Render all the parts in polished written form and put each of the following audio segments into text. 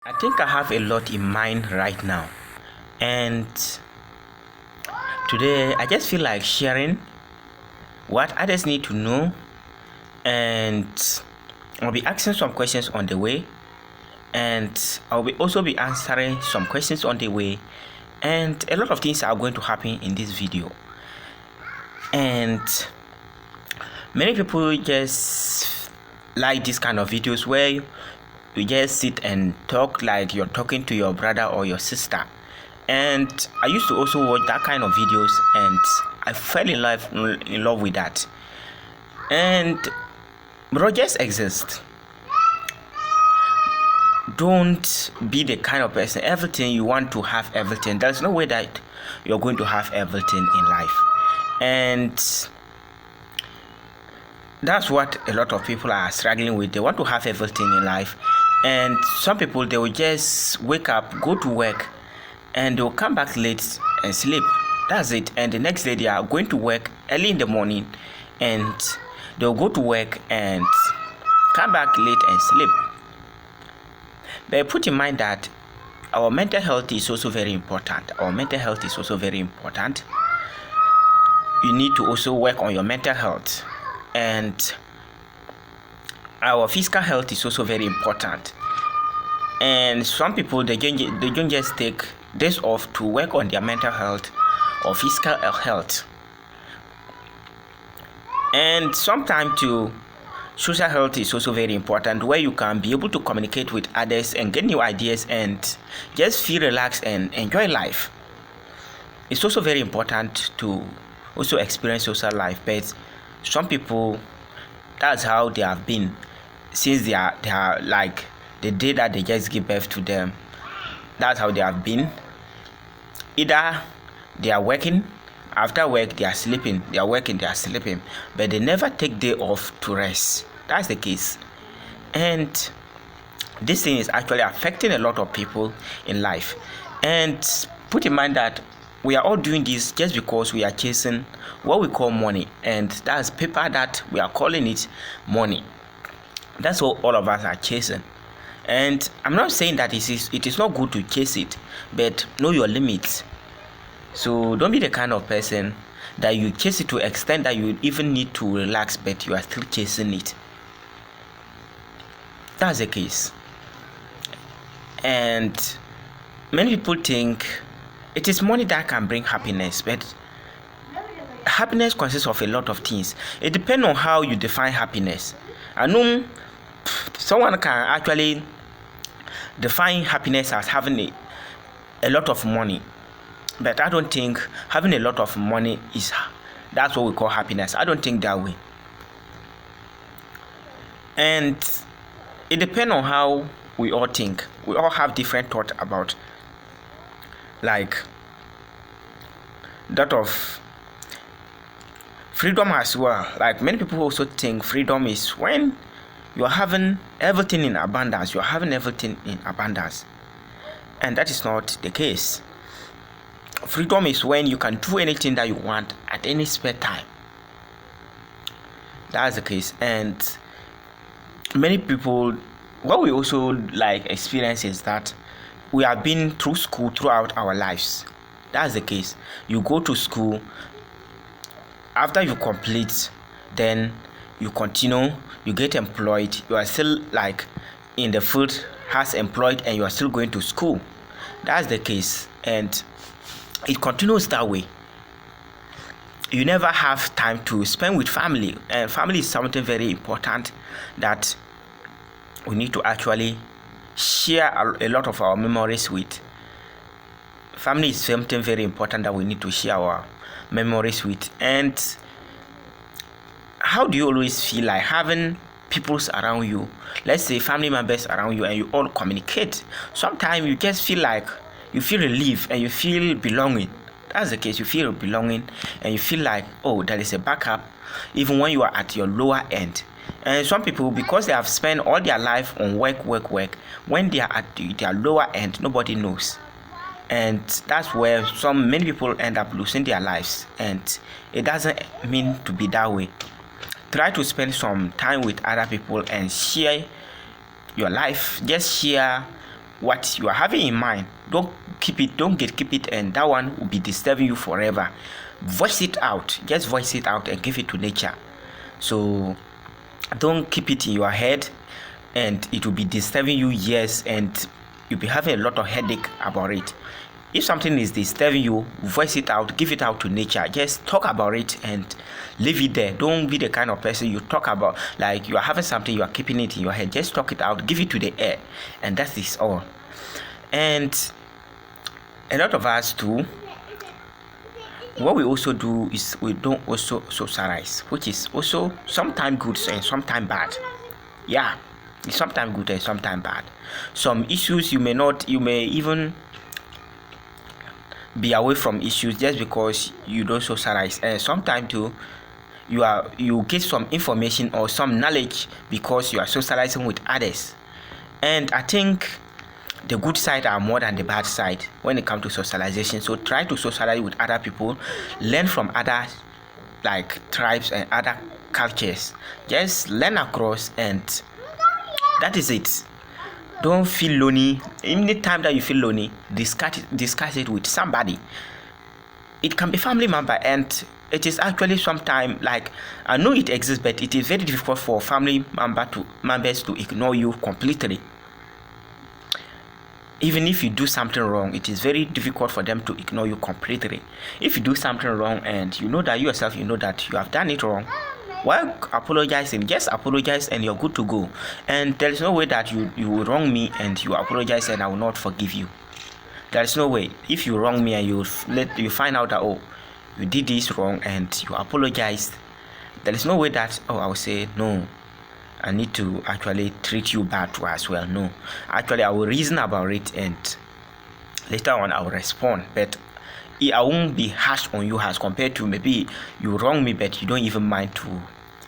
I think I have a lot in mind right now, and today I just feel like sharing what others need to know, and I'll be asking some questions on the way, and I'll be also be answering some questions on the way, and a lot of things are going to happen in this video. And many people just like this kind of videos where you just sit and talk like you're talking to your brother or your sister. And I used to also watch that kind of videos, and I fell in love with that. And bro, just exist. Don't be the kind of person everything you want to have everything. There's no way that you're going to have everything in life. And that's what a lot of people are struggling with. They want to have everything in life, and some people, they will just wake up, go to work, and they'll come back late and sleep. That's it. And the next day they are going to work early in the morning, and they'll go to work and come back late and sleep. But put in mind that our mental health is also very important. You need to also work on your mental health, and our physical health is also very important. And some people, they don't just take days off to work on their mental health or physical health. And sometimes too, social health is also very important, where you can be able to communicate with others and get new ideas and just feel relaxed and enjoy life. It's also very important to also experience social life, but some people, that's how they have been since they are like the day that they just give birth to them. That's how they have been. Either they are working, after work they are sleeping, they are working, they are sleeping, but they never take day off to rest. That's the case. And this thing is actually affecting a lot of people in life. And put in mind that we are all doing this just because we are chasing what we call money, and that's paper that we are calling it money. That's what all of us are chasing. And I'm not saying that it is not good to chase it, but know your limits. So don't be the kind of person that you chase it to extent that you even need to relax, but you are still chasing it. That's the case. And many people think it is money that can bring happiness, but happiness consists of a lot of things. It depends on how you define happiness. I know someone can actually define happiness as having a lot of money, but I don't think having a lot of money that's what we call happiness. I don't think that way. And it depends on how we all think. We all have different thoughts about like that of freedom as well. Like many people also think freedom is when you are having everything in abundance. You are having everything in abundance, and that is not the case. Freedom is when you can do anything that you want at any spare time. That's the case. And many people, what we also like experience is that we have been through school throughout our lives. That's the case. You go to school, after you complete, then you continue, you get employed, you are still like in the field as employed, and you are still going to school. That's the case, and it continues that way. You never have time to spend with family, and family is something very important that we need to actually share a lot of our memories with. Family is something very important that we need to share our memories with. And how do you always feel like having people around you, let's say family members around you, and you all communicate? Sometimes you just feel like you feel relief and you feel belonging. That's the case. You feel belonging and you feel like, oh, there is a backup even when you are at your lower end. And some people, because they have spent all their life on work, when they are at their lower end, nobody knows. And that's where many people end up losing their lives, and it doesn't mean to be that way. Try to spend some time with other people and share your life. Just share what you are having in mind. Don't keep it, and that one will be disturbing you forever. Voice it out. Just voice it out and give it to nature. So don't keep it in your head, and it will be disturbing you years, and you'll be having a lot of headache about it. If something is disturbing you, voice it out, give it out to nature. Just talk about it and leave it there. Don't be the kind of person you talk about like you are having something, you are keeping it in your head. Just talk it out, give it to the air, and that is all. And a lot of us too, what we also do is we don't also socialize, which is also sometimes good and sometimes bad. Yeah, it's sometimes good and sometimes bad. Some issues you may even be away from issues just because you don't socialize, and sometimes too you get some information or some knowledge because you are socializing with others. And I think the good side are more than the bad side when it comes to socialization. So try to socialize with other people, learn from other like tribes and other cultures. Just learn across, and that is it. Don't feel lonely. Any time that you feel lonely, discuss it with somebody. It can be family member, and it is actually sometimes like, I know it exists, but it is very difficult for family members to ignore you completely. Even if you do something wrong, it is very difficult for them to ignore you completely. If you do something wrong and you know that yourself, you know that you have done it wrong, while apologizing, just apologize and you're good to go. And there is no way that you will wrong me and you apologize and I will not forgive you. There is no way. If you wrong me and you find out that, oh, you did this wrong and you apologize, there is no way that, oh, I will say no, I need to actually treat you bad too as well. No, actually I will reason about it, and later on I will respond. But I won't be harsh on you as compared to maybe you wrong me but you don't even mind to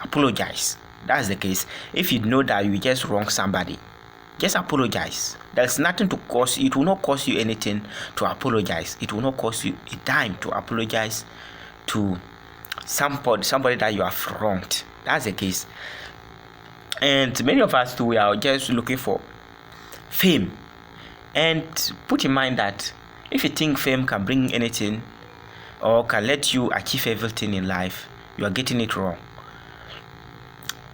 apologize. That's the case. If you know that you just wrong somebody, just apologize. There's nothing to cost. It will not cost you anything to apologize. It will not cost you a dime to apologize to somebody that you have wronged. That's the case. And many of us too, we are just looking for fame. And put in mind that if you think fame can bring anything or can let you achieve everything in life, you are getting it wrong.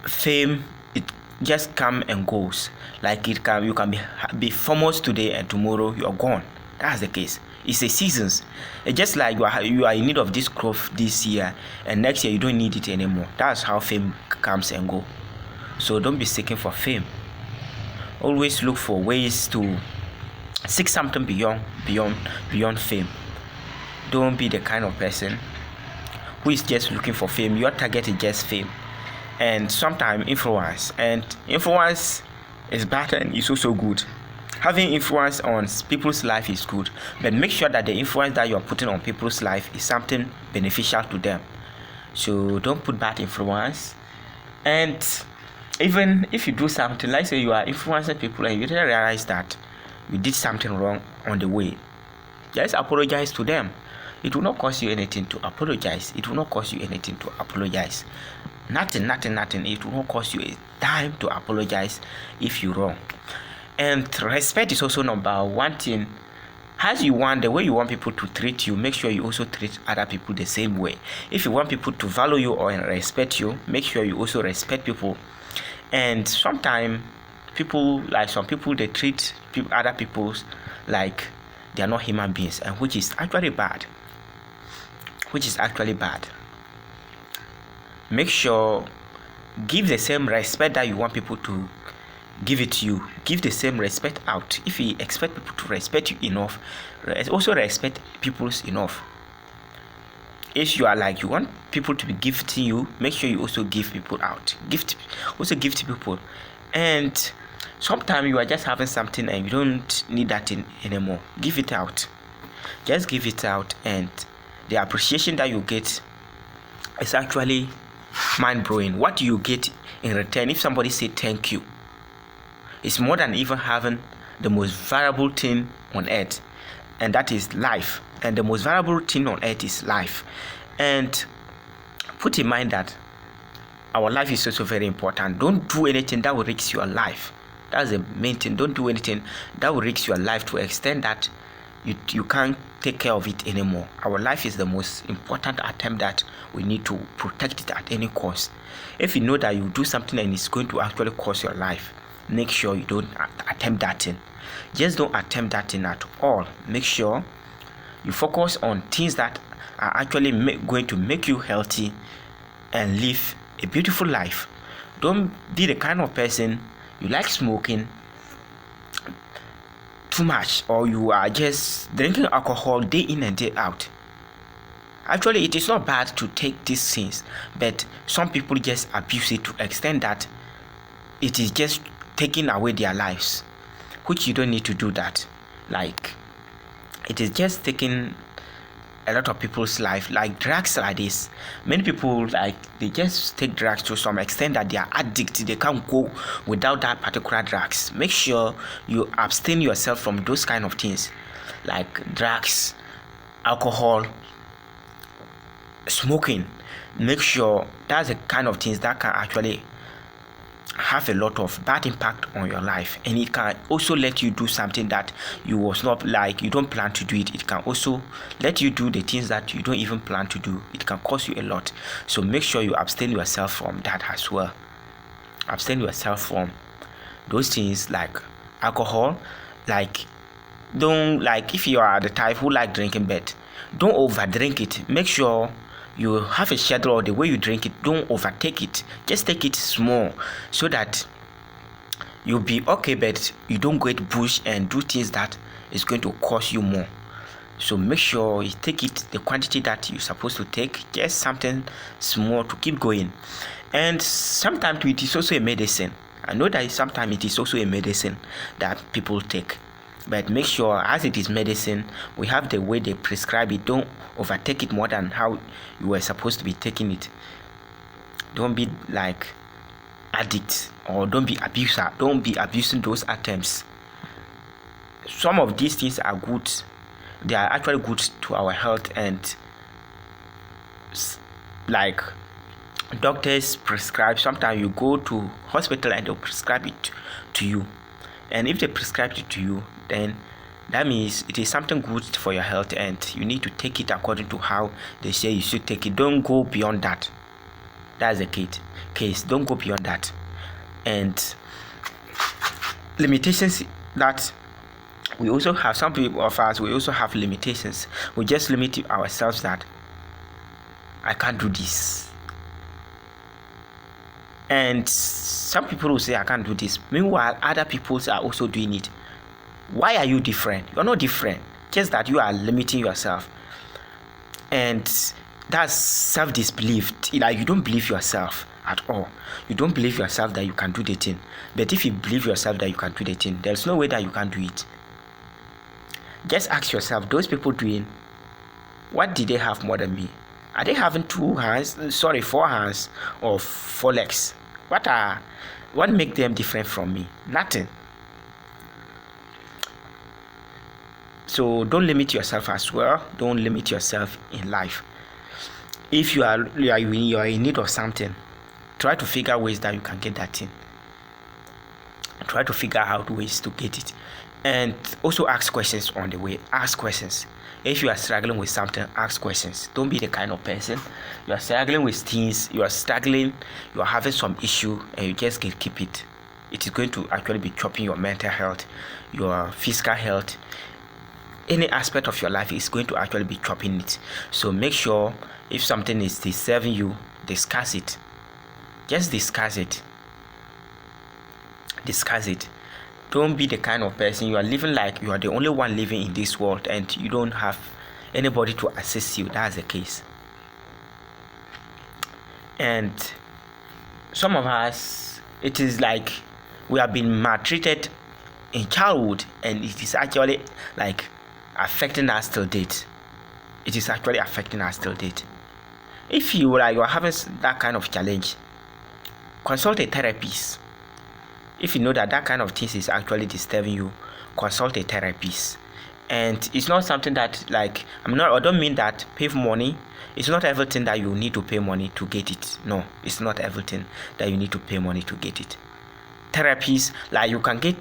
Fame, it just comes and goes. Like you can be famous today and tomorrow you are gone. That's the case. It's a seasons. It's just like you are in need of this crop this year, and next year you don't need it anymore. That's how fame comes and go. So don't be seeking for fame. Always look for ways to seek something beyond fame. Don't be the kind of person who is just looking for fame. Your target is just fame, and sometimes influence. And influence is bad and it's also good. Having influence on people's life is good, but make sure that the influence that you are putting on people's life is something beneficial to them. So don't put bad influence. And even if you do something, like say you are influencing people and you didn't realize that you did something wrong on the way, just apologize to them. It will not cost you anything to apologize. It will not cost you anything to apologize. Nothing. It will not cost you a dime to apologize if you wrong. And respect is also number one thing. As you want, the way you want people to treat you, make sure you also treat other people the same way. If you want people to value you or respect you, make sure you also respect people. And sometimes some people they treat other people like they are not human beings, and which is actually bad. Make sure give the same respect that you want people to give it to you. Give the same respect out. If you expect people to respect you enough, also respect people's enough. If you are like you want people to be gifting you, make sure you also give people out. Gift to people. And sometimes you are just having something and you don't need that thing anymore. Give it out. Just give it out, and the appreciation that you get is actually mind-blowing. What do you get in return if somebody say thank you? It's more than even having the most valuable thing on earth, and that is life. And the most valuable thing on earth is life. And put in mind that our life is also very important. Don't do anything that will risk your life. That's the main thing. Don't do anything that will risk your life to extend that you can't take care of it anymore. Our life is the most important attempt that we need to protect it at any cost. If you know that you do something and it's going to actually cost your life, make sure you don't attempt that thing. Just don't attempt that thing at all. Make sure you focus on things that are actually going to make you healthy and live a beautiful life. Don't be the kind of person you like smoking too much, or you are just drinking alcohol day in and day out. Actually, it is not bad to take these things, but some people just abuse it to extend that it is just taking away their lives, which you don't need to do that. Like, it is just taking a lot of people's life. Like drugs like this, many people, like, they just take drugs to some extent that they are addicted. They can't go without that particular drugs. Make sure you abstain yourself from those kind of things, like drugs, alcohol, smoking. Make sure that's the kind of things that can actually have a lot of bad impact on your life, and it can also let you do something that you was not, like, you don't plan to do it. It can also let you do the things that you don't even plan to do. It can cost you a lot. So make sure you abstain yourself from that as well. Abstain yourself from those things like alcohol. Like, don't, like, if you are the type who like drinking, but don't over drink it. Make sure you have a schedule of the way you drink it. Don't overtake it. Just take it small so that you'll be okay, but you don't get bush and do things that is going to cost you more. So make sure you take it the quantity that you're supposed to take, just something small to keep going. And sometimes it is also a medicine. I know that sometimes it is also a medicine that people take. But make sure, as it is medicine, we have the way they prescribe it. Don't overtake it more than how you were supposed to be taking it. Don't be like addict, or don't be abuser. Don't be abusing those items. Some of these things are good. They are actually good to our health, and like doctors prescribe. Sometimes you go to hospital and they'll prescribe it to you. And if they prescribe it to you, then that means it is something good for your health, and you need to take it according to how they say you should take it. Don't go beyond that. That's the case. Don't go beyond that. And limitations that we also have, some people of us, we also have limitations. We just limit ourselves that I can't do this. And some people will say I can't do this. Meanwhile, other people are also doing it. Why are you different? You're not different. Just that you are limiting yourself. And that's self-disbelief. Like, you don't believe yourself at all. You don't believe yourself that you can do the thing. But if you believe yourself that you can do the thing, there's no way that you can do it. Just ask yourself, those people doing, what did they have more than me? Are they having 4 hands or 4 legs? What make them different from me? Nothing. So don't limit yourself as well. Don't limit yourself in life. If you are in need of something, try to figure ways that you can get that thing. Try to figure out ways to get it. And also ask questions on the way. Ask questions. If you are struggling with something, ask questions. Don't be the kind of person, you are struggling with things, you are having some issue, and you just can keep it. It is going to actually be chopping your mental health, your physical health. Any aspect of your life is going to actually be chopping it. So make sure, if something is disturbing you, discuss it. Just discuss it. Discuss it. Don't be the kind of person you are living like you are the only one living in this world and you don't have anybody to assist you. That's the case. And some of us, it is like we have been maltreated in childhood, and it is actually like affecting us till date. It is actually affecting us till date. If you are having that kind of challenge, consult a therapist. If you know that kind of things is actually disturbing you, consult a therapist. And it's not something that, like, I don't mean that pay money. It's not everything that you need to pay money to get it. No, it's not everything that you need to pay money to get it. therapies, like you can get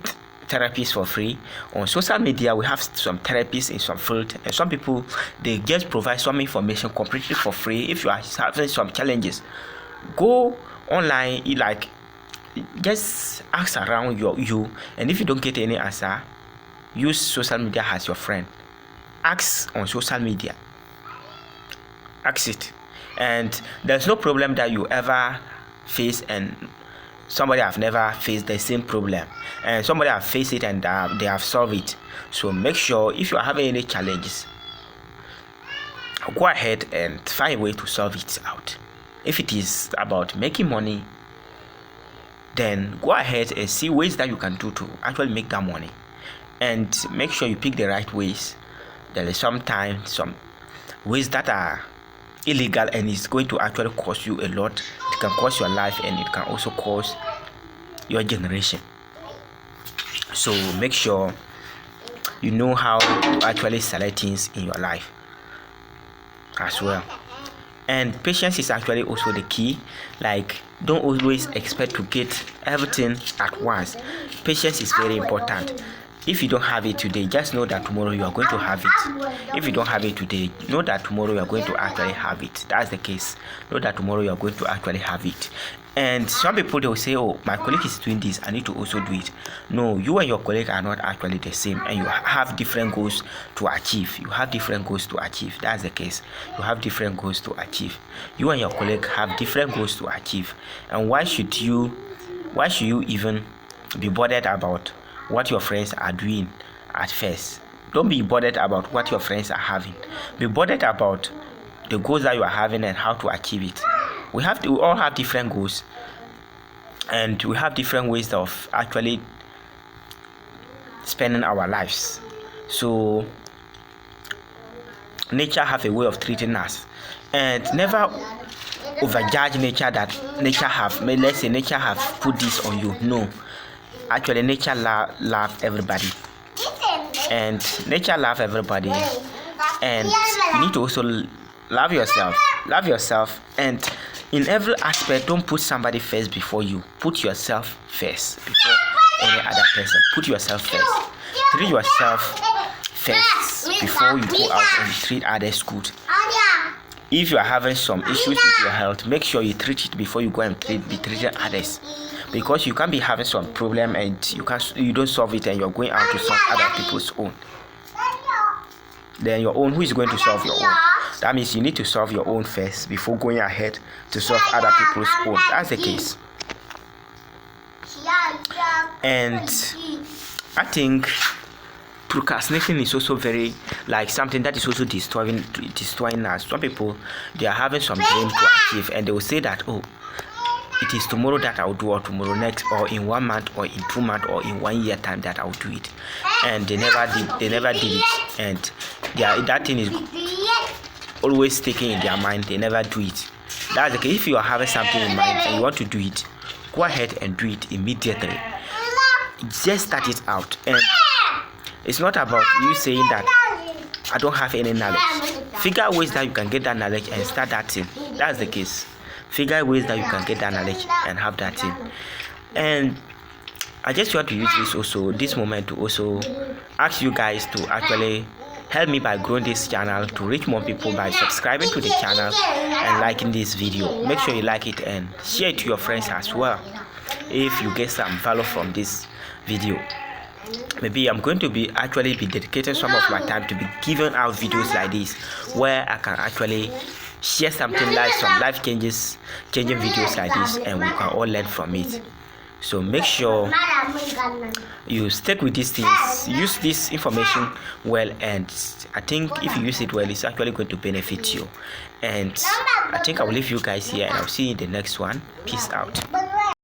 therapies for free on social media. We have some therapists in some field, and some people they just provide some information completely for free. If you are having some challenges, go online, like just ask around you, and if you don't get any answer, use social media as your friend. Ask on social media, ask it, and there's no problem that you ever face and somebody have never faced the same problem, and somebody have faced it and they have solved it. So make sure if you are having any challenges, go ahead and find a way to solve it out. If it is about making money, then go ahead and see ways that you can do to actually make that money, and make sure you pick the right ways. There is sometimes some ways that are illegal and it's going to actually cost you a lot. It can cost your life, and it can also cost your generation. So make sure you know how to actually select things in your life as well. And patience is actually also the key. Like, don't always expect to get everything at once. Patience is very important. If you don't have it today, just know that tomorrow you are going to have it. If you don't have it today, know that tomorrow you are going to actually have it. That's the case. Know that tomorrow you are going to actually have it. And some people, they will say, oh, my colleague is doing this, I need to also do it. No, you and your colleague are not actually the same, and you have different goals to achieve. You have different goals to achieve. That's the case. You have different goals to achieve. You and your colleague have different goals to achieve. And why should you even be bothered about what your friends are doing at first? Don't be bothered about what your friends are having. Be bothered about the goals that you are having and how to achieve it. We all have different goals, and we have different ways of actually spending our lives. So nature have a way of treating us, and never overjudge nature that nature have. Let's say nature have put this on you. No, actually nature love everybody, and nature love everybody, and you need to also love yourself, and in every aspect, don't put somebody first before you. Put yourself first before any other person. Put yourself first. Treat yourself first before you go out and treat others good. If you are having some issues with your health, make sure you treat it before you go and be treating others, because you can't be having some problem and you don't solve it, and you're going out to solve other people's own. Then your own, who is going to solve your own? That means you need to solve your own first before going ahead to solve other people's own. That's the case. And I think procrastination is also very like something that is also destroying us. Some people, they are having some dream to achieve, and they will say that, oh, it is tomorrow that I will do, or tomorrow next, or in 1 month, or in 2 months, or in 1 year time that I will do it, and they never did it, and that thing is always sticking in their mind. They never do it. That's the case. If you are having something in mind and you want to do it, go ahead and do it immediately. Just start it out, and it's not about you saying that I don't have any knowledge. Figure ways that you can get that knowledge and start that thing. That's the case. Figure ways that you can get that knowledge and have that thing. And I just want to use this moment to also ask you guys to actually help me by growing this channel to reach more people by subscribing to the channel and liking this video. Make sure you like it and share it to your friends as well if you get some value from this video. Maybe I'm going to be dedicating some of my time to be giving out videos like this, where I can actually share something like some changing videos like this, and we can all learn from it. So make sure you stick with these things, use this information well, and I think if you use it well, it's actually going to benefit you. And I think I will leave you guys here, and I'll see you in the next one. Peace out.